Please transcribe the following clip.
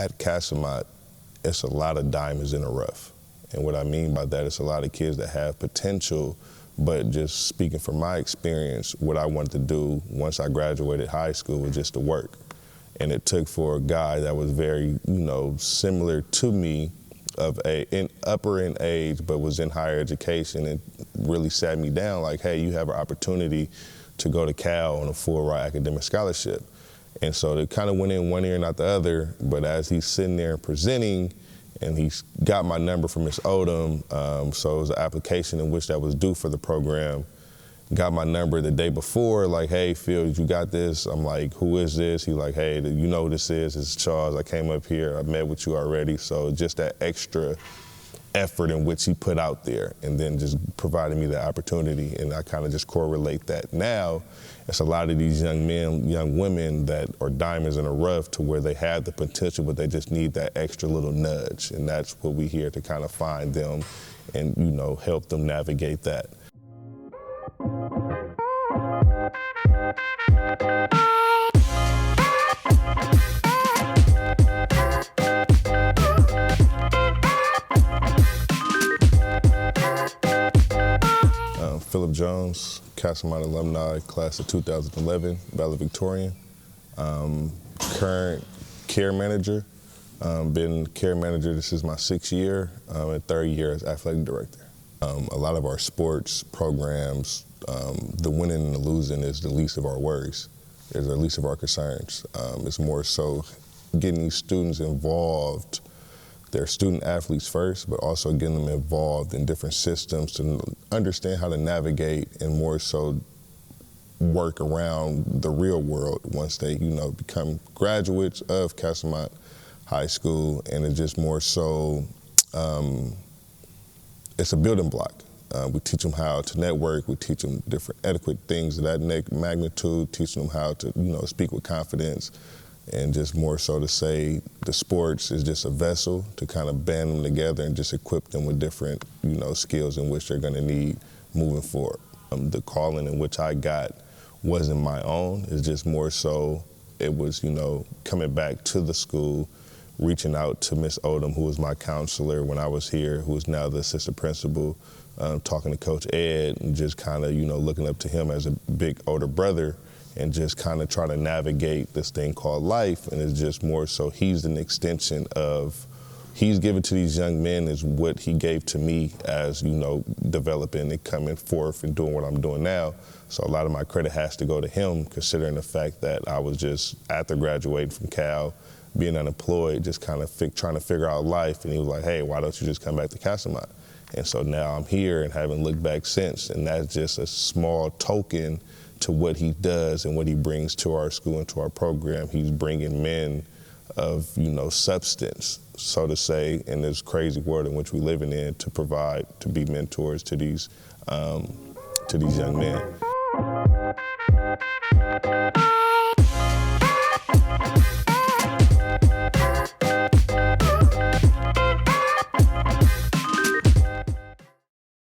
at Castlemont, it's a lot of diamonds in the rough. And what I mean by that, it's a lot of kids that have potential, but just speaking from my experience, what I wanted to do once I graduated high school was just to work. And it took for a guy that was very, similar to me, upper in age, but was in higher education, and really sat me down like, hey, you have an opportunity to go to Cal on a full-ride academic scholarship. And so it kind of went in one ear and out the other, but as he's sitting there presenting, and he got my number from Ms. Odom, so it was an application in which that was due for the program. Got my number the day before, like, hey, Phil, you got this? I'm like, who is this? He's like, hey, you know who this is? It's Charles. I came up here. I met with you already. So just that extra effort in which he put out there, and then just provided me the opportunity, and I kind of just correlate that. Now, it's a lot of these young men, young women that are diamonds in the rough to where they have the potential, but they just need that extra little nudge, and that's what we're here to kind of find them and, help them navigate that. Philip Jones, Castlemont alumni, class of 2011, valedictorian. Current care manager. Been care manager, this is my 6th year, and 3rd year as athletic director. A lot of our sports programs, the winning and the losing is the least of our worries, is the least of our concerns. It's more so getting these students involved. They're student athletes first, but also getting them involved in different systems to understand how to navigate and more so work around the real world once they, become graduates of Castlemont High School. And it's just more so, it's a building block. We teach them how to network, we teach them different etiquette things of that magnitude, teaching them how to, speak with confidence, and just more so to say the sports is just a vessel to kind of band them together and just equip them with different, skills in which they're going to need moving forward. The calling in which I got wasn't my own. It's just more so it was, coming back to the school, reaching out to Ms. Odom, who was my counselor when I was here, who is now the assistant principal, talking to Coach Ed, and just kind of, looking up to him as a big older brother, and just kind of try to navigate this thing called life. And it's just more so he's an extension of, he's given to these young men is what he gave to me as, developing and coming forth and doing what I'm doing now. So a lot of my credit has to go to him, considering the fact that I was just, after graduating from Cal, being unemployed, just kind of trying to figure out life. And he was like, hey, why don't you just come back to Castlemont? And so now I'm here and haven't looked back since. And that's just a small token to what he does and what he brings to our school and to our program. He's bringing men of, substance, so to say, in this crazy world in which we're living in, to provide, to be mentors to these young men.